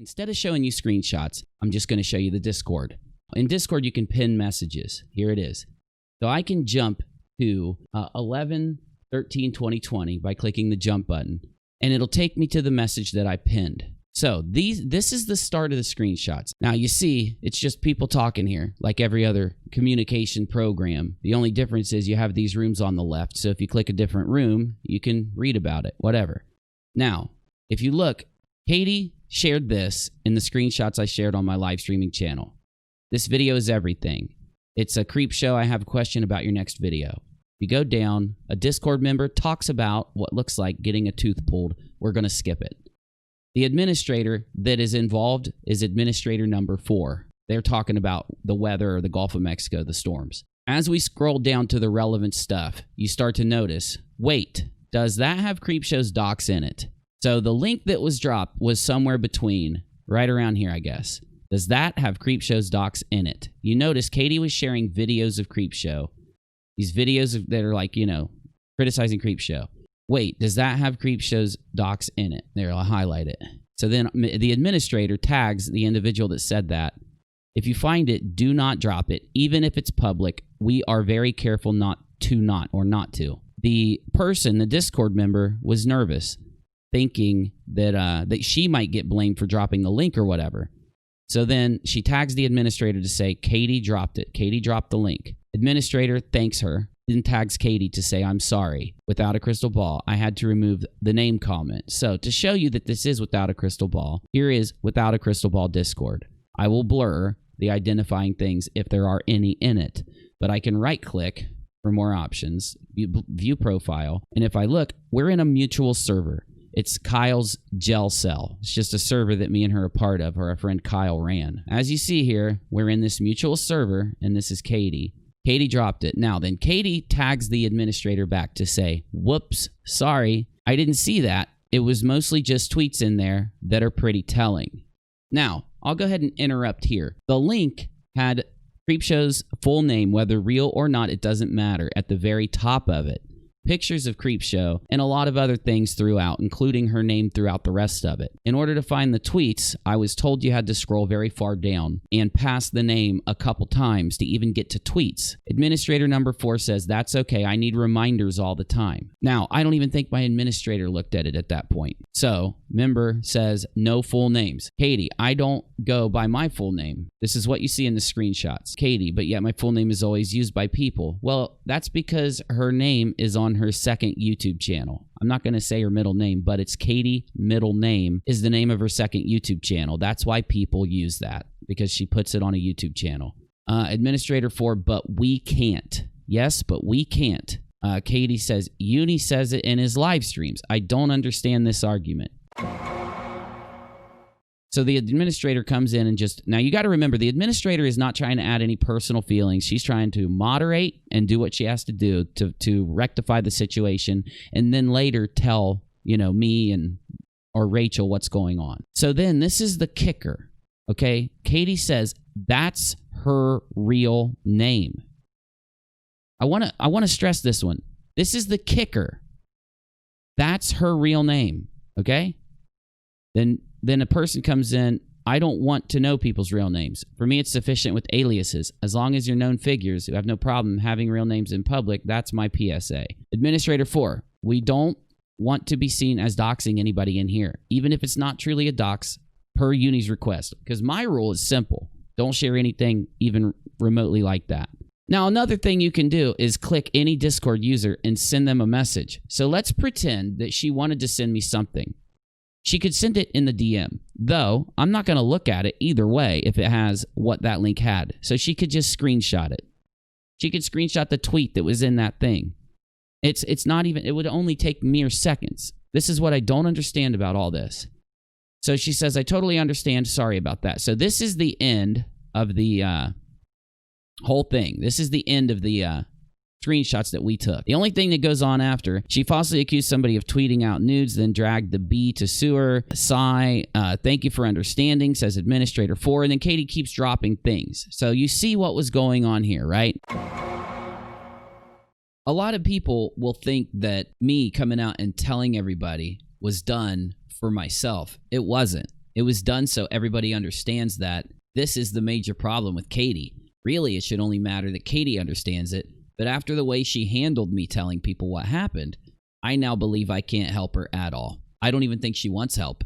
Instead of showing you screenshots, I'm just going to show you the Discord. In Discord, you can pin messages. Here it is. So I can jump to 11/13/2020 by clicking the jump button, and it'll take me to the message that I pinned. So this is the start of the screenshots. Now you see, it's just people talking here, like every other communication program. The only difference is you have these rooms on the left, so if you click a different room, you can read about it, whatever. Now, if you look, Katie shared this in the screenshots I shared on my live streaming channel. This video is everything. It's a creep show. I have a question about your next video. You go down, a Discord member talks about what looks like getting a tooth pulled. We're going to skip it. The administrator that is involved is administrator number 4. They're talking about the weather or the Gulf of Mexico, the storms. As we scroll down to the relevant stuff, you start to notice, wait, does that have Creepshow's docs in it? So the link that was dropped was somewhere between, right around here, I guess. Does that have Creepshow's docs in it? You notice Katie was sharing videos of Creepshow. These videos that are like, you know, criticizing Creepshow. Wait, does that have Creepshow's docs in it? There, I'll highlight it. So then the administrator tags the individual that said that. If you find it, do not drop it. Even if it's public, we are very careful not to. The person, the Discord member, was nervous, thinking that, that she might get blamed for dropping the link or whatever. So then she tags the administrator to say, Katie dropped it. Katie dropped the link. Administrator thanks her, then tags Katie to say, I'm sorry. Without a crystal ball, I had to remove the name comment. So to show you that this is without a crystal ball, here is without a crystal ball Discord. I will blur the identifying things if there are any in it, but I can right click for more options, view profile, and if I look, we're in a mutual server. It's Kyle's Gel Cell. It's just a server that me and her are part of, or our friend Kyle ran. As you see here, we're in this mutual server, and this is Katie. Katie dropped it. Now, then Katie tags the administrator back to say, whoops, sorry, I didn't see that. It was mostly just tweets in there that are pretty telling. Now, I'll go ahead and interrupt here. The link had Creepshow's full name, whether real or not, it doesn't matter, at the very top of it. Pictures of Creepshow, and a lot of other things throughout, including her name throughout the rest of it. In order to find the tweets, I was told you had to scroll very far down and pass the name a couple times to even get to tweets. Administrator number 4 says, that's okay, I need reminders all the time. Now, I don't even think my administrator looked at it at that point. So, member says, no full names. Katie, I don't go by my full name. This is what you see in the screenshots. Katie, but yet my full name is always used by people. Well, that's because her name is on her second YouTube channel. I'm not going to say her middle name, but it's Katie middle name is the name of her second YouTube channel. That's why people use that, because she puts it on a YouTube channel. Administrator 4, but we can't. Yes, but we can't. Katie says, Uni says it in his live streams. I don't understand this argument. So the administrator comes in and just... Now, you got to remember, the administrator is not trying to add any personal feelings. She's trying to moderate and do what she has to do to rectify the situation, and then later tell, you know, me or Rachel what's going on. So then this is the kicker, okay? Katie says that's her real name. I want to stress this one. This is the kicker. That's her real name, okay? Then a person comes in, I don't want to know people's real names. For me, it's sufficient with aliases. As long as you're known figures who have no problem having real names in public, that's my PSA. Administrator 4, we don't want to be seen as doxing anybody in here, even if it's not truly a dox per Uni's request, because my rule is simple. Don't share anything even remotely like that. Now, another thing you can do is click any Discord user and send them a message. So let's pretend that she wanted to send me something. She could send it in the DM, though I'm not going to look at it either way if it has what that link had. So she could just screenshot it. She could screenshot the tweet that was in that thing. It's not even, it would only take mere seconds. This is what I don't understand about all this. So she says, I totally understand. Sorry about that. So this is the end of the whole thing. This is the end of the screenshots that we took. The only thing that goes on after, she falsely accused somebody of tweeting out nudes, then dragged the B to sue her. Sigh, thank you for understanding, says Administrator 4, and then Katie keeps dropping things. So you see what was going on here, right? A lot of people will think that me coming out and telling everybody was done for myself. It wasn't. It was done so everybody understands that this is the major problem with Katie. Really, it should only matter that Katie understands it. But after the way she handled me telling people what happened, I now believe I can't help her at all. I don't even think she wants help.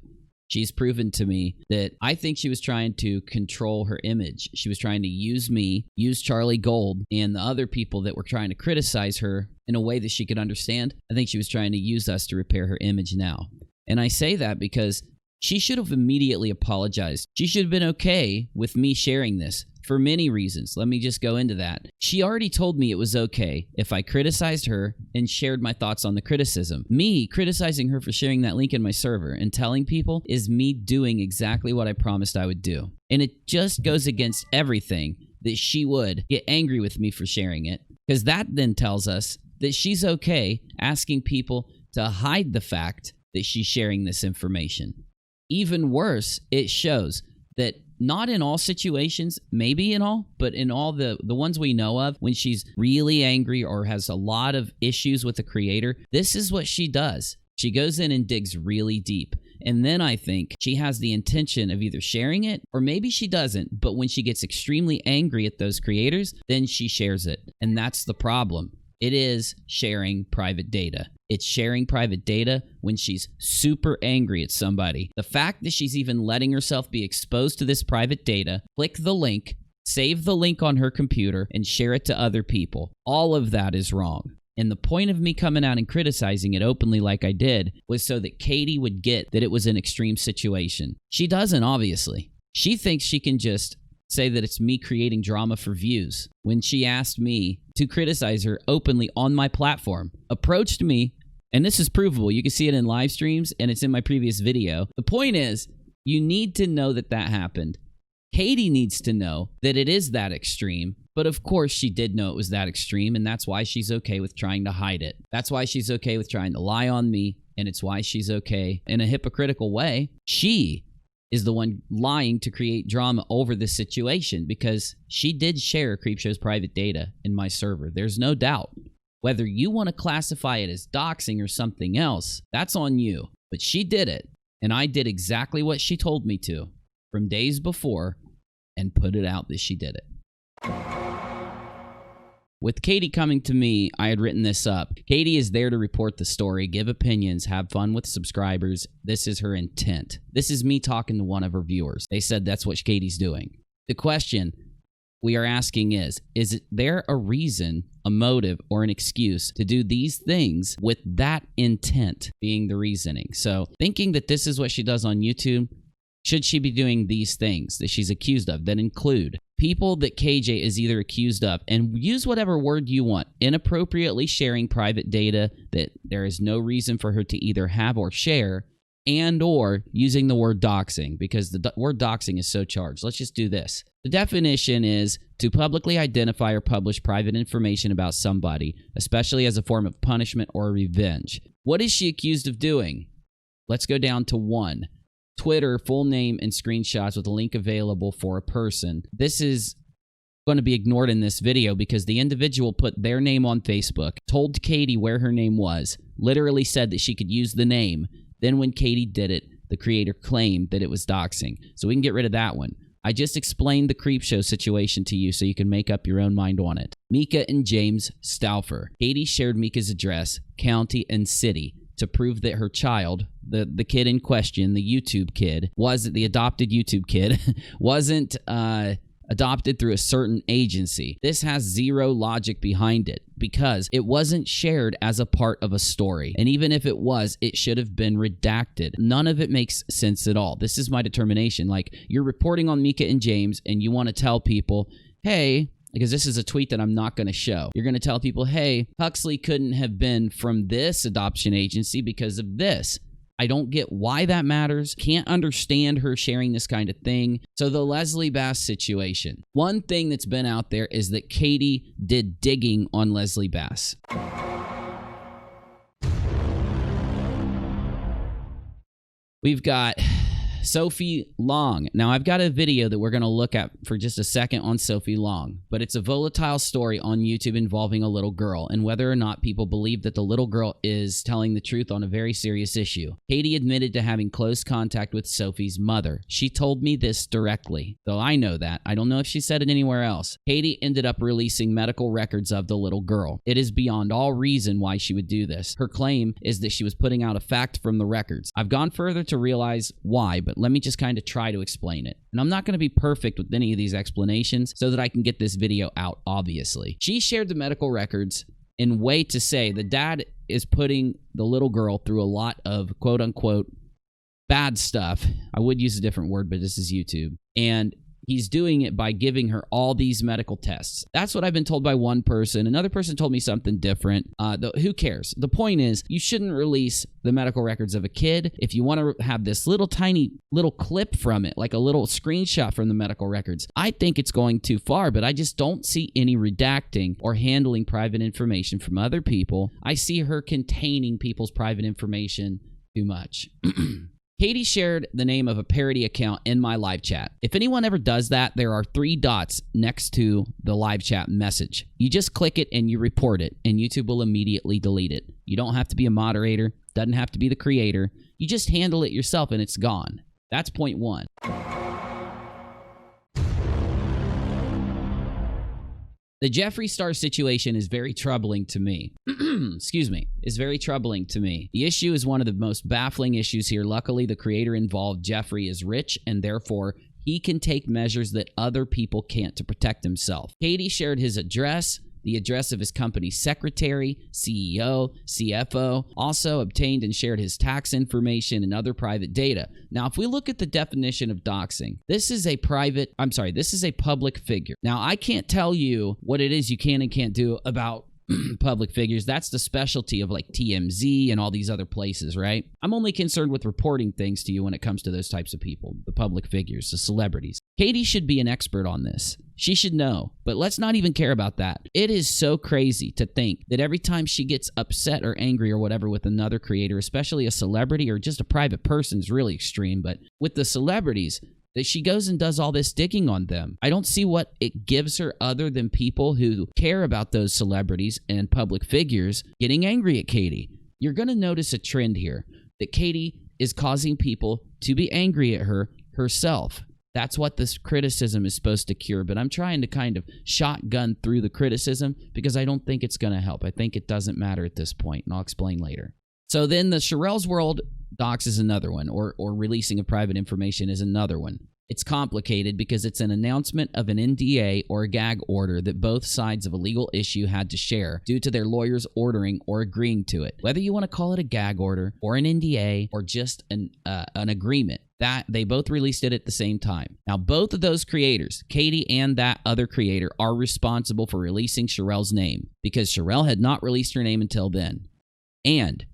She's proven to me that I think she was trying to control her image. She was trying to use me, use Charlie Gold, and the other people that were trying to criticize her in a way that she could understand. I think she was trying to use us to repair her image now. And I say that because she should have immediately apologized. She should have been okay with me sharing this for many reasons. Let me just go into that. She already told me it was okay if I criticized her and shared my thoughts on the criticism. Me criticizing her for sharing that link in my server and telling people is me doing exactly what I promised I would do. And it just goes against everything that she would get angry with me for sharing it, because that then tells us that she's okay asking people to hide the fact that she's sharing this information. Even worse, it shows that not in all situations, maybe in all, but in all the ones we know of, when she's really angry or has a lot of issues with the creator, this is what she does. She goes in and digs really deep. And then I think she has the intention of either sharing it or maybe she doesn't. But when she gets extremely angry at those creators, then she shares it. And that's the problem. It is sharing private data. It's sharing private data when she's super angry at somebody. The fact that she's even letting herself be exposed to this private data, click the link, save the link on her computer, and share it to other people. All of that is wrong. And the point of me coming out and criticizing it openly like I did was so that Katie would get that it was an extreme situation. She doesn't, obviously. She thinks she can just say that it's me creating drama for views when she asked me to criticize her openly on my platform, approached me, and this is provable. You can see it in LiveStreams, and it's in my previous video. The point is, you need to know that that happened. Katie needs to know that it is that extreme, but of course she did know it was that extreme, and that's why she's okay with trying to hide it. That's why she's okay with trying to lie on me, and it's why she's okay in a hypocritical way. She is the one lying to create drama over this situation because she did share Creepshow's private data in my server. There's no doubt. Whether you want to classify it as doxing or something else, that's on you. But she did it, and I did exactly what she told me to from days before and put it out that she did it. With Katie coming to me, I had written this up. Katie is there to report the story, give opinions, have fun with subscribers. This is her intent. This is me talking to one of her viewers. They said that's what Katie's doing. The question we are asking is there a reason, a motive, or an excuse to do these things with that intent being the reasoning? So thinking that this is what she does on YouTube, should she be doing these things that she's accused of that include people that KJ is either accused of, and use whatever word you want, inappropriately sharing private data that there is no reason for her to either have or share, and or using the word doxing, because the word doxing is so charged. Let's just do this. The definition is to publicly identify or publish private information about somebody, especially as a form of punishment or revenge. What is she accused of doing? Let's go down to 1. Twitter, full name, and screenshots with a link available for a person. This is going to be ignored in this video because the individual put their name on Facebook, told Katie where her name was, literally said that she could use the name. Then when Katie did it, the creator claimed that it was doxing. So we can get rid of that one. I just explained the Creepshow situation to you so you can make up your own mind on it. Mika and James Stauffer. Katie shared Mika's address, county, and city to prove that her child, the kid in question, the YouTube kid, the adopted YouTube kid, wasn't adopted through a certain agency. This has zero logic behind it because it wasn't shared as a part of a story. And even if it was, it should have been redacted. None of it makes sense at all. This is my determination. Like, you're reporting on Mika and James and you want to tell people, hey, because this is a tweet that I'm not going to show. You're going to tell people, hey, Huxley couldn't have been from this adoption agency because of this. I don't get why that matters. Can't understand her sharing this kind of thing. So the Leslie Bass situation. One thing that's been out there is that Katie did digging on Leslie Bass. We've got Sophie Long. Now, I've got a video that we're going to look at for just a second on Sophie Long, but it's a volatile story on YouTube involving a little girl and whether or not people believe that the little girl is telling the truth on a very serious issue. Katie admitted to having close contact with Sophie's mother. She told me this directly, though I know that. I don't know if she said it anywhere else. Katie ended up releasing medical records of the little girl. It is beyond all reason why she would do this. Her claim is that she was putting out a fact from the records. I've gone further to realize why, but let me just kind of try to explain it. And I'm not going to be perfect with any of these explanations so that I can get this video out, obviously. She shared the medical records in a way to say the dad is putting the little girl through a lot of quote-unquote bad stuff. I would use a different word, but this is YouTube. And he's doing it by giving her all these medical tests. That's what I've been told by one person. Another person told me something different. Who cares? The point is, you shouldn't release the medical records of a kid. If you want to have this little tiny little clip from it, like a little screenshot from the medical records, I think it's going too far, but I just don't see any redacting or handling private information from other people. I see her containing people's private information too much. Katie shared the name of a parody account in my live chat. If anyone ever does that, there are 3 dots next to the live chat message. You just click it and you report it, and YouTube will immediately delete it. You don't have to be a moderator, doesn't have to be the creator. You just handle it yourself and it's gone. That's point 1. The Jeffree Star situation is very troubling to me. Excuse me. Is very troubling to me. The issue is one of the most baffling issues here. Luckily, the creator involved, Jeffree, is rich, and therefore he can take measures that other people can't to protect himself. Katie shared his address, the address of his company's secretary, CEO, CFO, also obtained and shared his tax information and other private data. Now, if we look at the definition of doxing, this is a public figure. Now, I can't tell you what it is you can and can't do about public figures. That's the specialty of like TMZ and all these other places, right? I'm only concerned with reporting things to you when it comes to those types of people, the public figures, the celebrities. Katie should be an expert on this. She should know, but let's not even care about that. It is so crazy to think that every time she gets upset or angry or whatever with another creator, especially a celebrity or just a private person, is really extreme, but with the celebrities, that she goes and does all this digging on them. I don't see what it gives her other than people who care about those celebrities and public figures getting angry at Katie. You're going to notice a trend here, that Katie is causing people to be angry at her herself. That's what this criticism is supposed to cure, but I'm trying to kind of shotgun through the criticism because I don't think it's going to help. I think it doesn't matter at this point, and I'll explain later. So then the Sherelle's World docs is another one, or releasing of private information is another one. It's complicated because it's an announcement of an NDA or a gag order that both sides of a legal issue had to share due to their lawyers ordering or agreeing to it. Whether you want to call it a gag order or an NDA or just an agreement, that they both released it at the same time. Now, both of those creators, Katie and that other creator, are responsible for releasing Sherelle's name because Sherelle had not released her name until then. And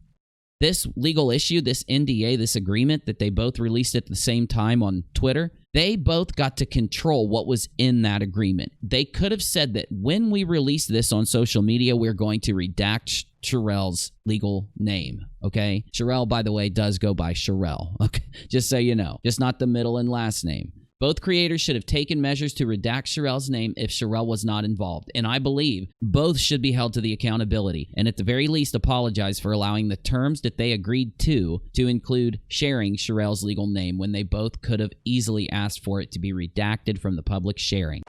this legal issue, this NDA, this agreement that they both released at the same time on Twitter, they both got to control what was in that agreement. They could have said that when we release this on social media, we're going to redact Sherelle's legal name, okay? Sherelle, by the way, does go by Sherelle, okay? Just so you know. Just not the middle and last name. Both creators should have taken measures to redact Sherelle's name if Sherelle was not involved, and I believe both should be held to the accountability, and at the very least apologize for allowing the terms that they agreed to include sharing Sherelle's legal name when they both could have easily asked for it to be redacted from the public sharing.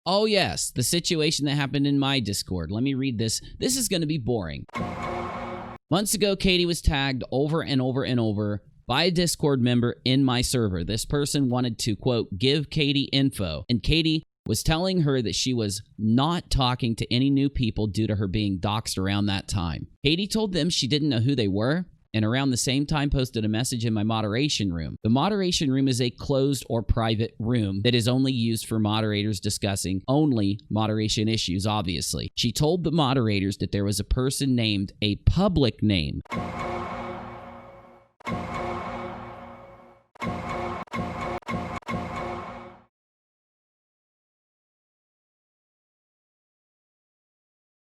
Oh yes, the situation that happened in my Discord. Let me read this. This is going to be boring. Months ago, Katie was tagged over and over and over by a Discord member in my server. This person wanted to, quote, give Katie info, and Katie was telling her that she was not talking to any new people due to her being doxxed around that time. Katie told them she didn't know who they were, and around the same time posted a message in my moderation room. The moderation room is a closed or private room that is only used for moderators discussing only moderation issues, obviously. She told the moderators that there was a person named a public name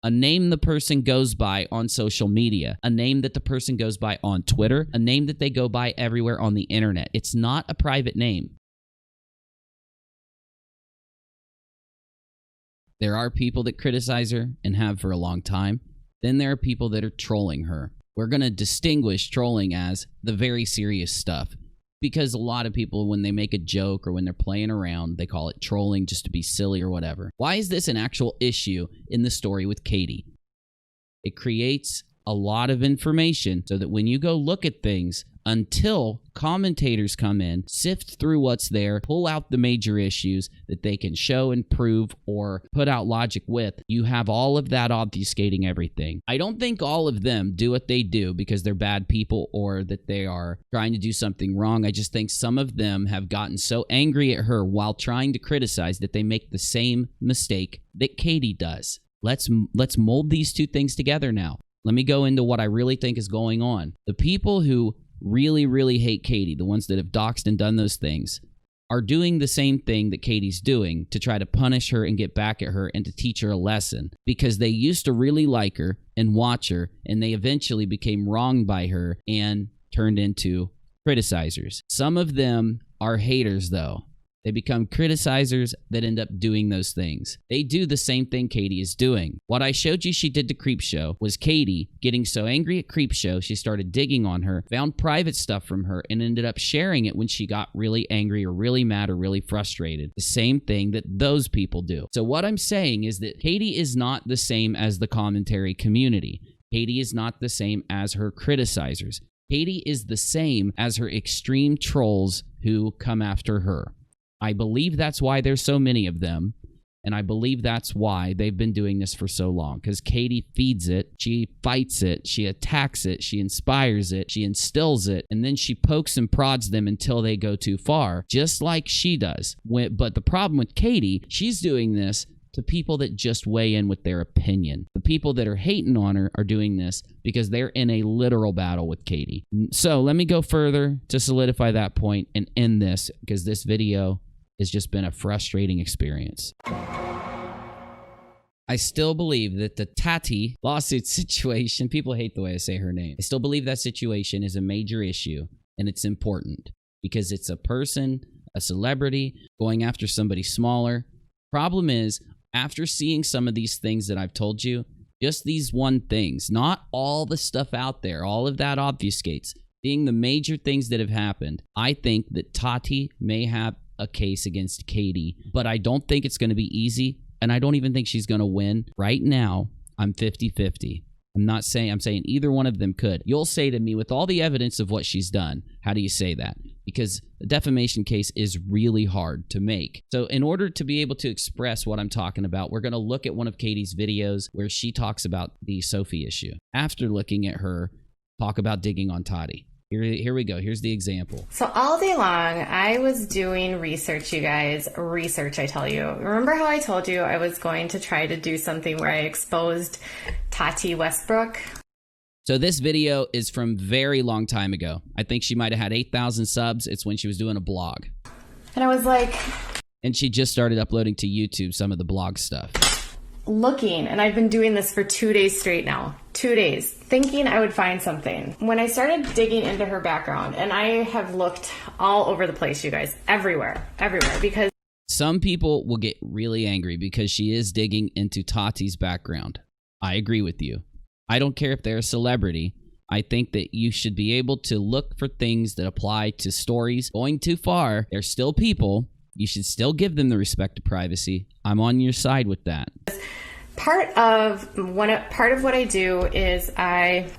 a name the person goes by on social media, a name that the person goes by on Twitter, a name that they go by everywhere on the internet. It's not a private name. There are people that criticize her and have for a long time. Then there are people that are trolling her. We're going to distinguish trolling as the very serious stuff, because a lot of people, when they make a joke or when they're playing around, they call it trolling just to be silly or whatever. Why is this an actual issue in the story with Katie? It creates a lot of information so that when you go look at things, until commentators come in, sift through what's there, pull out the major issues that they can show and prove or put out logic with, you have all of that obfuscating everything. I don't think all of them do what they do because they're bad people or that they are trying to do something wrong. I just think some of them have gotten so angry at her while trying to criticize that they make the same mistake that Katie does. Let's mold these two things together now. Let me go into what I really think is going on. The people who really, really hate Katie, the ones that have doxed and done those things, are doing the same thing that Katie's doing to try to punish her and get back at her and to teach her a lesson, because they used to really like her and watch her, and they eventually became wronged by her and turned into criticizers. Some of them are haters, though. They become criticizers that end up doing those things. They do the same thing Katie is doing. What I showed you she did to Creepshow was Katie getting so angry at Creepshow, she started digging on her, found private stuff from her, and ended up sharing it when she got really angry or really mad or really frustrated. The same thing that those people do. So what I'm saying is that Katie is not the same as the commentary community. Katie is not the same as her criticizers. Katie is the same as her extreme trolls who come after her. I believe that's why there's so many of them, and I believe that's why they've been doing this for so long, because Katie feeds it, she fights it, she attacks it, she inspires it, she instills it, and then she pokes and prods them until they go too far, just like she does. But the problem with Katie, she's doing this to people that just weigh in with their opinion. The people that are hating on her are doing this because they're in a literal battle with Katie. So let me go further to solidify that point and end this, because this video has just been a frustrating experience. I still believe that the Tati lawsuit situation, people hate the way I say her name. I still believe that situation is a major issue, and it's important because it's a person, a celebrity, going after somebody smaller. Problem is, after seeing some of these things that I've told you, just these one things, not all the stuff out there, all of that obfuscates, seeing the major things that have happened, I think that Tati may have a case against Katie, but I don't think it's going to be easy, and I don't even think she's going to win. Right now, I'm 50-50. I'm saying either one of them could. You'll say to me, with all the evidence of what she's done, how do you say that? Because a defamation case is really hard to make. So in order to be able to express what I'm talking about, we're going to look at one of Katie's videos where she talks about the Sophie issue. After looking at her talk about digging on Tati. Here we go. Here's the example. So all day long, I was doing research, you guys. Research, I tell you. Remember how I told you I was going to try to do something where I exposed Tati Westbrook? So this video is from very long time ago. I think she might have had 8,000 subs. It's when she was doing a blog. And I was like... And she just started uploading to YouTube some of the blog stuff. Looking, and I've been doing this for 2 days straight now. 2 days, thinking I would find something. When I started digging into her background, and I have looked all over the place, you guys, everywhere, because... Some people will get really angry because she is digging into Tati's background. I agree with you. I don't care if they're a celebrity. I think that you should be able to look for things that apply to stories. Going too far, they're still people. You should still give them the respect to privacy. I'm on your side with that. Part of what I do is I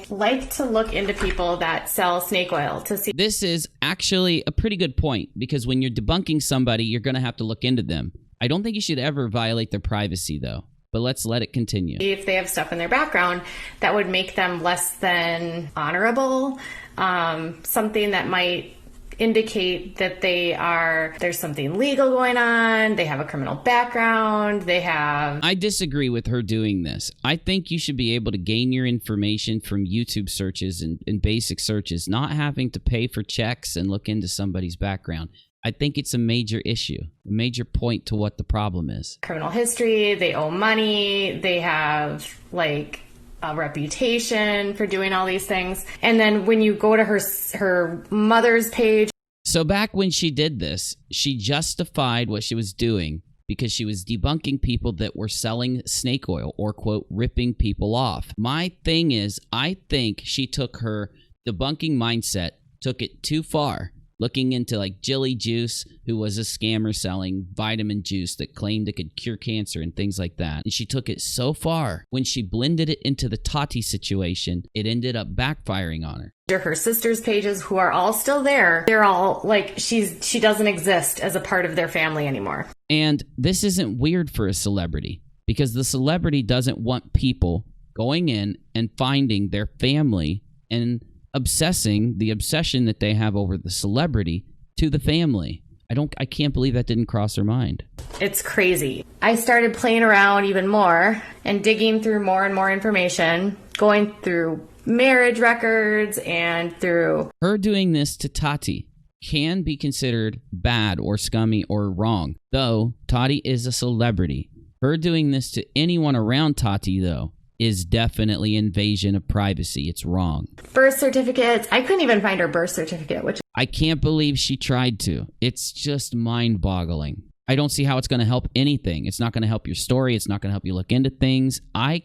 like to look into people that sell snake oil to see. This is actually a pretty good point, because when you're debunking somebody, you're going to have to look into them. I don't think you should ever violate their privacy, though. But let's let it continue. If they have stuff in their background that would make them less than honorable, something that might indicate that there's something legal going on, they have a criminal background, I disagree with her doing this. I think you should be able to gain your information from YouTube searches and basic searches, not having to pay for checks and look into somebody's background. I think it's a major issue, a major point to what the problem is. Criminal history, they owe money, they have like a reputation for doing all these things. And then when you go to her mother's page. So back when she did this, she justified what she was doing because she was debunking people that were selling snake oil or, quote, ripping people off. My thing is, I think she took her debunking mindset, took it too far, looking into like Jilly Juice, who was a scammer selling vitamin juice that claimed it could cure cancer and things like that. And she took it so far. When she blended it into the Tati situation, it ended up backfiring on her. Her sister's pages, who are all still there, they're all like, she doesn't exist as a part of their family anymore. And this isn't weird for a celebrity, because the celebrity doesn't want people going in and finding their family and the obsession that they have over the celebrity to the family. I can't believe that didn't cross her mind. It's crazy. I started playing around even more and digging through more and more information, going through marriage records and through... Her doing this to Tati can be considered bad or scummy or wrong, though Tati is a celebrity. Her doing this to anyone around Tati, though, is definitely invasion of privacy. It's wrong. Birth certificates. I couldn't even find her birth certificate, which... I can't believe she tried to. It's just mind-boggling. I don't see how it's going to help anything. It's not going to help your story. It's not going to help you look into things. I'm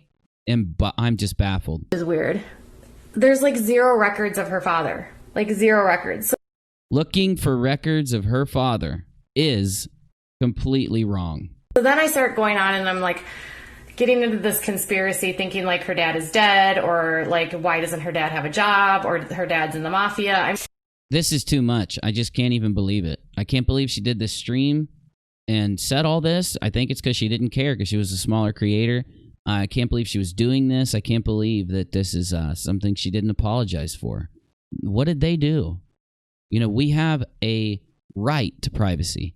just baffled. It's weird. There's like 0 records of her father. Like 0 records. Looking for records of her father is completely wrong. So then I start going on and I'm like getting into this conspiracy, thinking like her dad is dead, or like why doesn't her dad have a job, or her dad's in the mafia. This is too much. I just can't even believe it. I can't believe she did this stream and said all this. I think it's because she didn't care, because she was a smaller creator. I can't believe she was doing this. I can't believe that this is something she didn't apologize for. What did they do? You know, we have a right to privacy,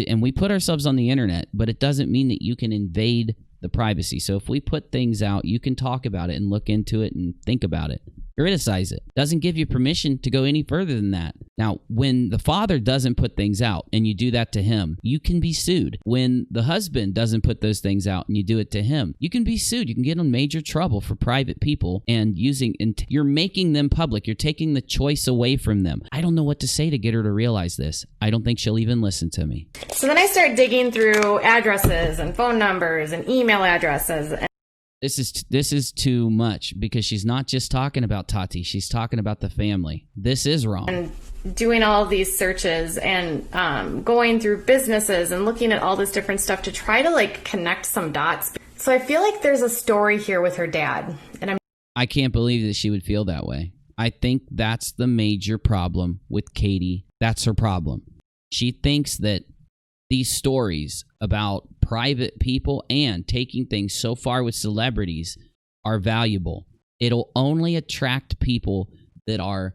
and we put ourselves on the internet, but it doesn't mean that you can invade the privacy. So if we put things out, you can talk about it and look into it and think about it. Criticize it. Doesn't give you permission to go any further than that. Now, when the father doesn't put things out and you do that to him, you can be sued. When the husband doesn't put those things out and you do it to him, you can be sued. You can get in major trouble for private people and you're making them public. You're taking the choice away from them. I don't know what to say to get her to realize this. I don't think she'll even listen to me. So then I start digging through addresses and phone numbers and email addresses. This is too much, because she's not just talking about Tati. She's talking about the family. This is wrong. And doing all these searches and going through businesses and looking at all this different stuff to try to like connect some dots. So I feel like there's a story here with her dad. And I can't believe that she would feel that way. I think that's the major problem with Katie. That's her problem. She thinks that these stories about private people and taking things so far with celebrities are valuable. It'll only attract people that are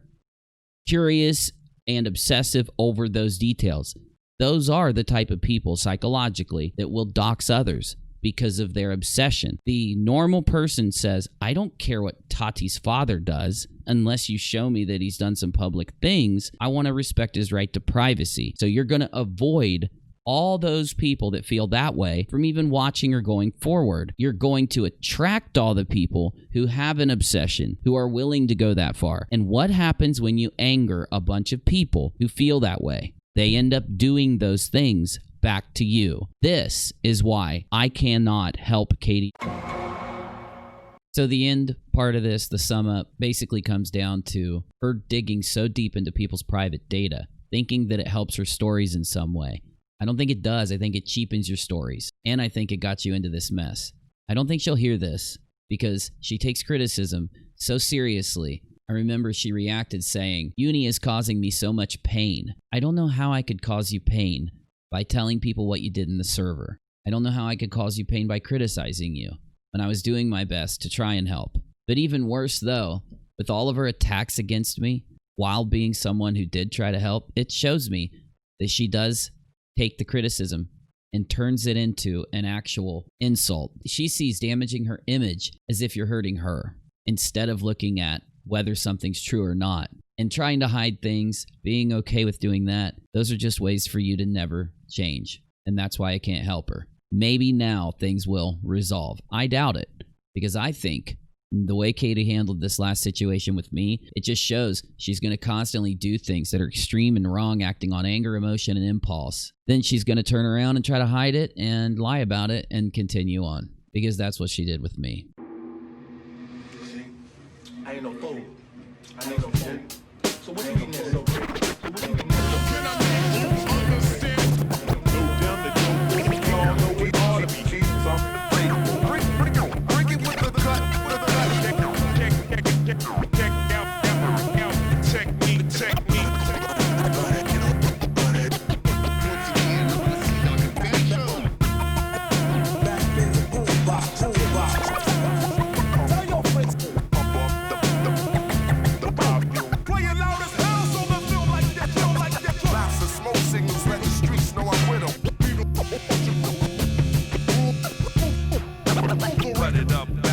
curious and obsessive over those details. Those are the type of people psychologically that will dox others because of their obsession. The normal person says, I don't care what Tati's father does unless you show me that he's done some public things. I want to respect his right to privacy. So you're going to avoid all those people that feel that way from even watching or going forward. You're going to attract all the people who have an obsession, who are willing to go that far. And what happens when you anger a bunch of people who feel that way? They end up doing those things back to you. This is why I cannot help Katie. So the end part of this, the sum up, basically comes down to her digging so deep into people's private data, thinking that it helps her stories in some way. I don't think it does. I think it cheapens your stories. And I think it got you into this mess. I don't think she'll hear this because she takes criticism so seriously. I remember she reacted saying, Uni is causing me so much pain. I don't know how I could cause you pain by telling people what you did in the server. I don't know how I could cause you pain by criticizing you when I was doing my best to try and help. But even worse though, with all of her attacks against me while being someone who did try to help, it shows me that she does take the criticism and turns it into an actual insult. She sees damaging her image as if you're hurting her, instead of looking at whether something's true or not. And trying to hide things, being okay with doing that, those are just ways for you to never change. And that's why I can't help her. Maybe now things will resolve. I doubt it, because I think the way Katie handled this last situation with me, it just shows she's going to constantly do things that are extreme and wrong, acting on anger, emotion, and impulse. Then she's going to turn around and try to hide it and lie about it and continue on, because that's what she did with me. I ain't no fool. I ain't no fool. So what do you mean? Run it up.